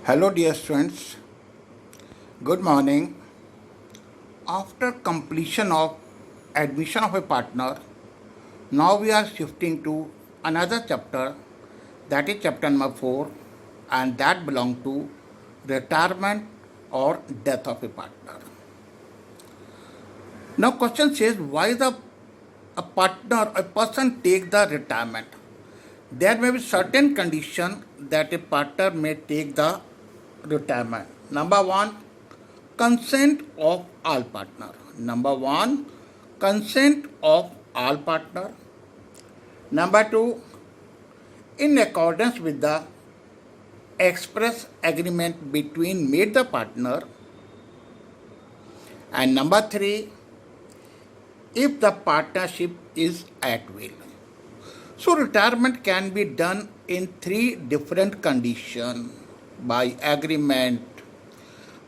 Hello, dear students. Good morning. After completion of admission of a partner, now we are shifting to another chapter, that is chapter number 4, and that belongs to retirement or death of a partner. Now, question says why a person take the retirement. There may be certain condition that a partner may take the retirement. Number one, consent of all partner. Number one, consent of all partner. Number two, in accordance with the express agreement between made the partner. And number three, if the partnership is at will. So retirement can be done in three different conditions: by agreement,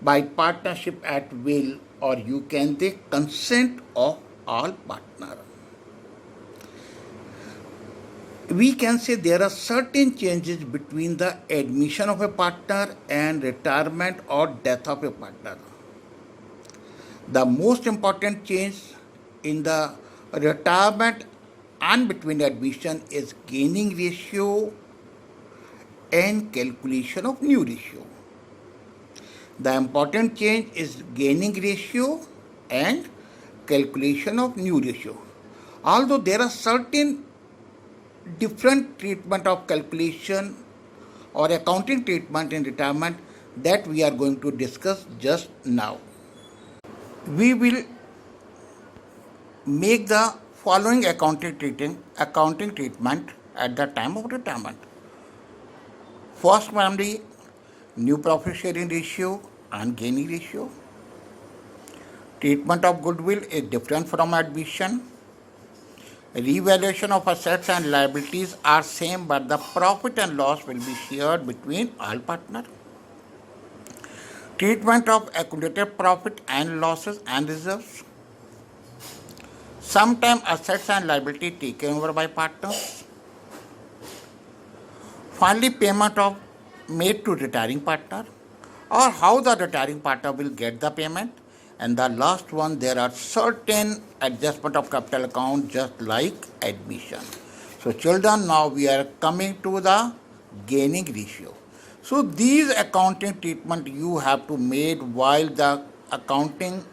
by partnership at will, or you can take consent of all partner. We can say there are certain changes between the admission of a partner and retirement or death of a partner. The most important change in the retirement and between admission is gaining ratio and calculation of new ratio. The important change is gaining ratio and calculation of new ratio. Although there are certain different treatment of calculation or accounting treatment in retirement that we are going to discuss just now. We will make the following accounting treatment at the time of retirement. First, primary, new profit sharing ratio and gaining ratio. Treatment of goodwill is different from admission. Revaluation of assets and liabilities are same, but the profit and loss will be shared between all partners. Treatment of accumulated profit and losses and reserves. Sometimes assets and liability taken over by partners. Finally, payment of made to retiring partner, or how the retiring partner will get the payment. And the last one, there are certain adjustment of capital account just like admission. So children, now we are coming to the gaining ratio. So these accounting treatment you have to make while the accounting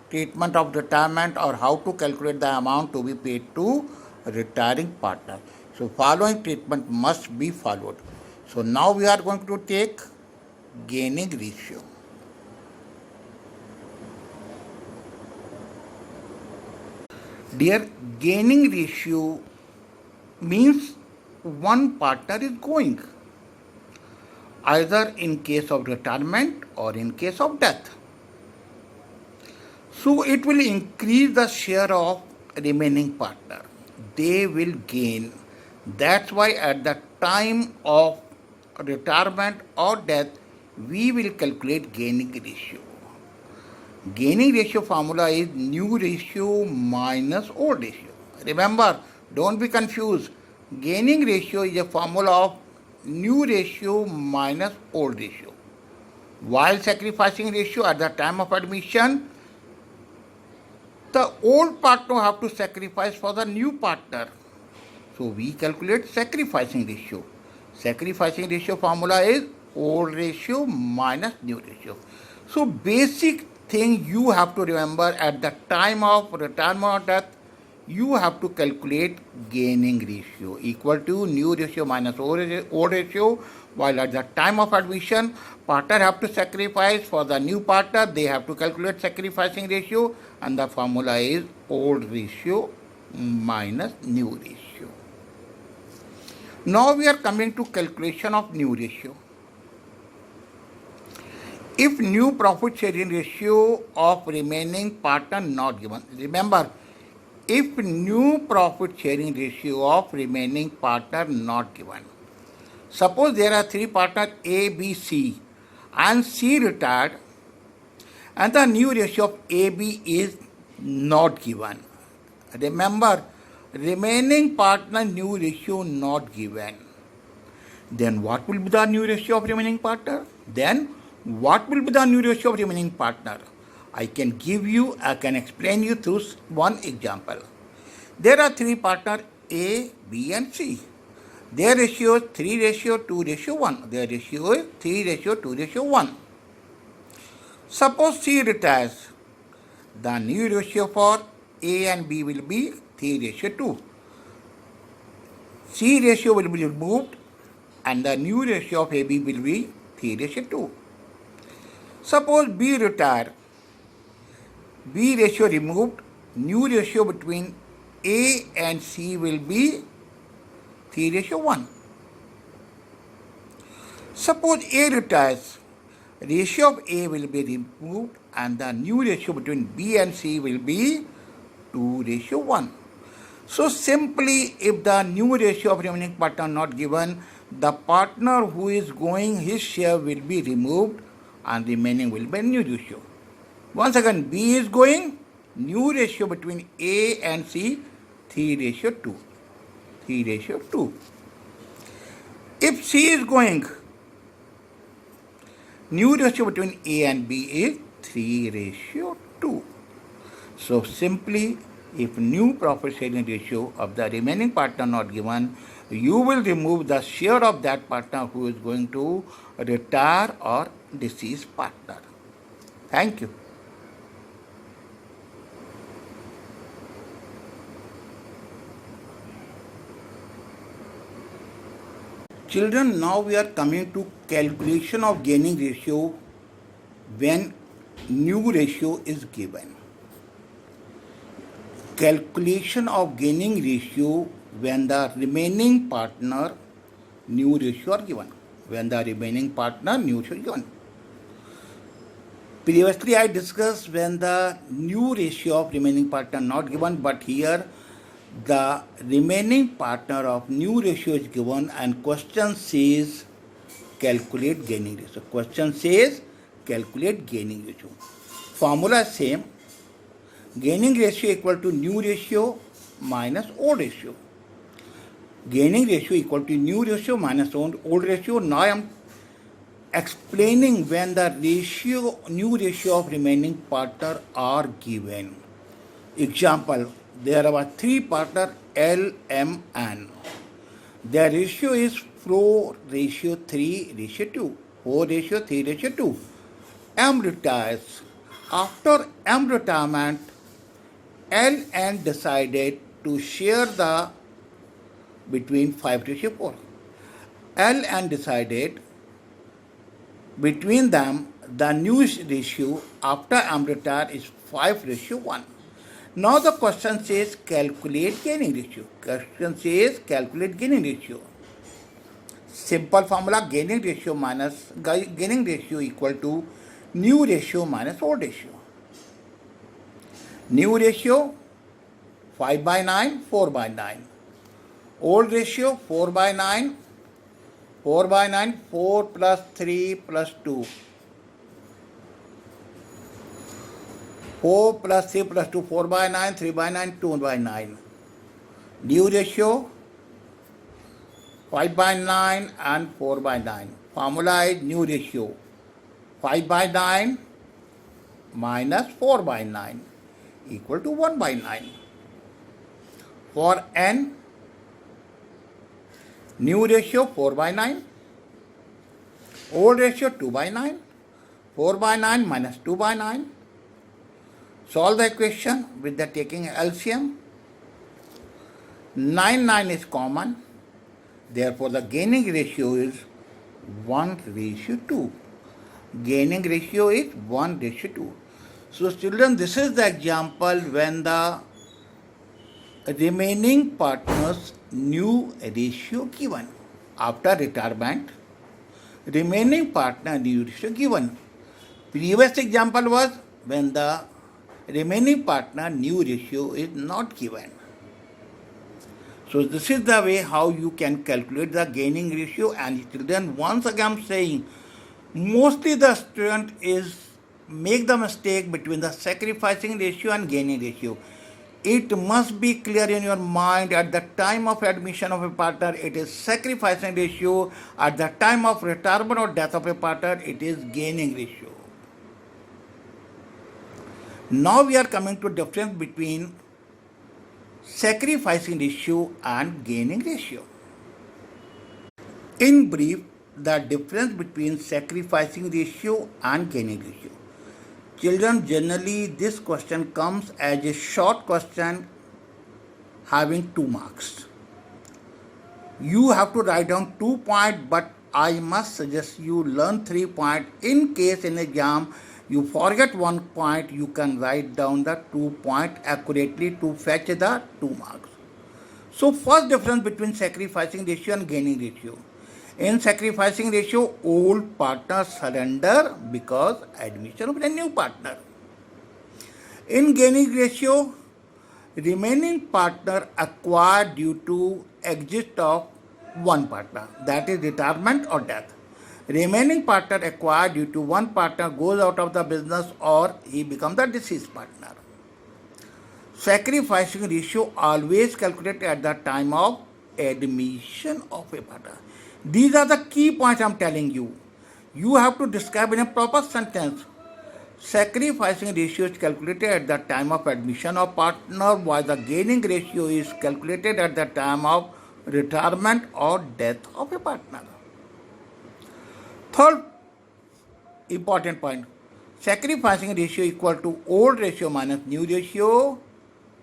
treatment of retirement, or how to calculate the amount to be paid to retiring partner. So following treatment must be followed. So now we are going to take gaining ratio. Dear, gaining ratio means one partner is going, either in case of retirement or in case of death. So it will increase the share of remaining partner. They will gain. That's why at the time of retirement or death, we will calculate gaining ratio. Gaining ratio formula is new ratio minus old ratio. Remember, don't be confused. Gaining ratio is a formula of new ratio minus old ratio. While sacrificing ratio at the time of admission, the old partner have to sacrifice for the new partner. So we calculate sacrificing ratio. Sacrificing ratio formula is old ratio minus new ratio. So basic thing you have to remember at the time of retirement or death, you have to calculate gaining ratio equal to new ratio minus old ratio, while at the time of admission, partner have to sacrifice for the new partner, they have to calculate sacrificing ratio, and the formula is old ratio minus new ratio. Now we are coming to calculation of new ratio. If new profit sharing ratio of remaining partner not given, remember, if new profit sharing ratio of remaining partner not given, suppose there are three partners A, B, C, and C retired, and the new ratio of AB is not given. Remember, remaining partner new ratio not given. Then what will be the new ratio of remaining partner? Then what will be the new ratio of remaining partner? I can explain you through one example. There are three partners A, B and C. Their ratio is 3:2:1. Their ratio is 3:2:1. Suppose C retires. The new ratio for A and B will be 3:2. C ratio will be removed and the new ratio of AB will be 3:2. Suppose B retire. B ratio removed, new ratio between A and C will be 3:1. Suppose A retires, ratio of A will be removed and the new ratio between B and C will be 2:1. So simply, if the new ratio of remaining partner not given, the partner who is going, his share will be removed and remaining will be new ratio. Once again, B is going, new ratio between A and C 3:2. 3:2. If C is going, new ratio between A and B is 3:2. So simply, if new profit sharing ratio of the remaining partner not given, you will remove the share of that partner who is going to retire or deceased partner. Thank you. Children, now we are coming to calculation of gaining ratio when new ratio is given. Calculation of gaining ratio when the remaining partner new ratio are given. When the remaining partner new ratio is given. Previously I discussed when the new ratio of remaining partner not given, but here the remaining partner of new ratio is given and question says calculate gaining ratio. Question says calculate gaining ratio. Formula is same. Gaining ratio equal to new ratio minus old ratio. Gaining ratio equal to new ratio minus old ratio. Now I am explaining when the new ratio of remaining partner are given. Example, there are three partner L, M, N. Their ratio is 4:3:2. 4:3:2. M retires. After M retirement, L and decided to share the between 5:4. L and decided between them the new ratio after M retire is 5:1. Now the question says calculate gaining ratio. Question says calculate gaining ratio. Simple formula, gaining ratio equal to new ratio minus old ratio. New ratio 5/9, 4/9. Old ratio 4/9, 4/9, 4 plus 3 plus 2. 4 plus 3 plus 2, 4/9, 3/9, 2/9. New ratio 5/9 and 4/9. Formula is new ratio 5/9 minus 4/9 equal to 1/9. For N, new ratio 4/9, old ratio 2/9, 4/9 minus 2/9. Solve the equation with the taking LCM. 9 is common. Therefore, the gaining ratio is 1:2. Gaining ratio is 1:2. So, children, this is the example when the remaining partners new ratio given. After retirement, remaining partner new ratio given. Previous example was when the remaining partner new ratio is not given. So this is the way how you can calculate the gaining ratio. And children, once again I am saying, mostly the student is make the mistake between the sacrificing ratio and gaining ratio. It must be clear in your mind at the time of admission of a partner, it is sacrificing ratio. At the time of retirement or death of a partner, it is gaining ratio. Now we are coming to difference between sacrificing ratio and gaining ratio. In brief, the difference between sacrificing ratio and gaining ratio. Children, generally this question comes as a short question having 2 marks. You have to write down 2 points, but I must suggest you learn 3 points. In case in exam you forget 1 point, you can write down the 2 points accurately to fetch the 2 marks. So first difference between sacrificing ratio and gaining ratio. In sacrificing ratio, old partner surrender because admission of a new partner. In gaining ratio, remaining partner acquired due to exit of one partner, that is retirement or death. Remaining partner acquired due to one partner goes out of the business or he becomes the deceased partner. Sacrificing ratio always calculated at the time of admission of a partner. These are the key points I am telling you. You have to describe in a proper sentence. Sacrificing ratio is calculated at the time of admission of partner, while the gaining ratio is calculated at the time of retirement or death of a partner. Third important point, sacrificing ratio equal to old ratio minus new ratio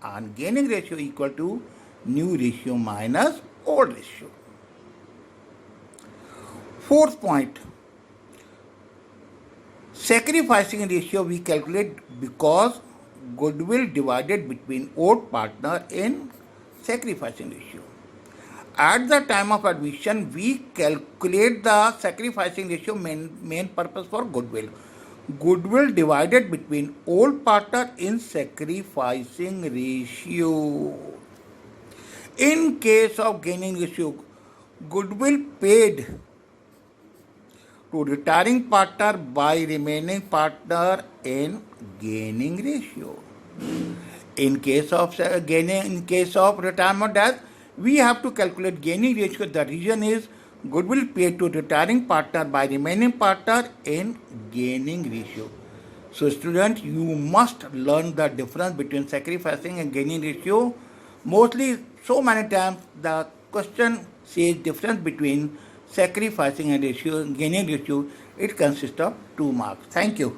and gaining ratio equal to new ratio minus old ratio. Fourth point, sacrificing ratio we calculate because goodwill divided between old partner in sacrificing ratio. At the time of admission, we calculate the sacrificing ratio main purpose for goodwill. Goodwill divided between old partner in sacrificing ratio. In case of gaining ratio, goodwill paid to retiring partner by remaining partner in gaining ratio. In case of retirement death, we have to calculate gaining ratio. The reason is goodwill paid to retiring partner by remaining partner in gaining ratio. So students, you must learn the difference between sacrificing and gaining ratio. Mostly, so many times the question says difference between sacrificing and ratio, gaining ratio. It consists of 2 marks. Thank you.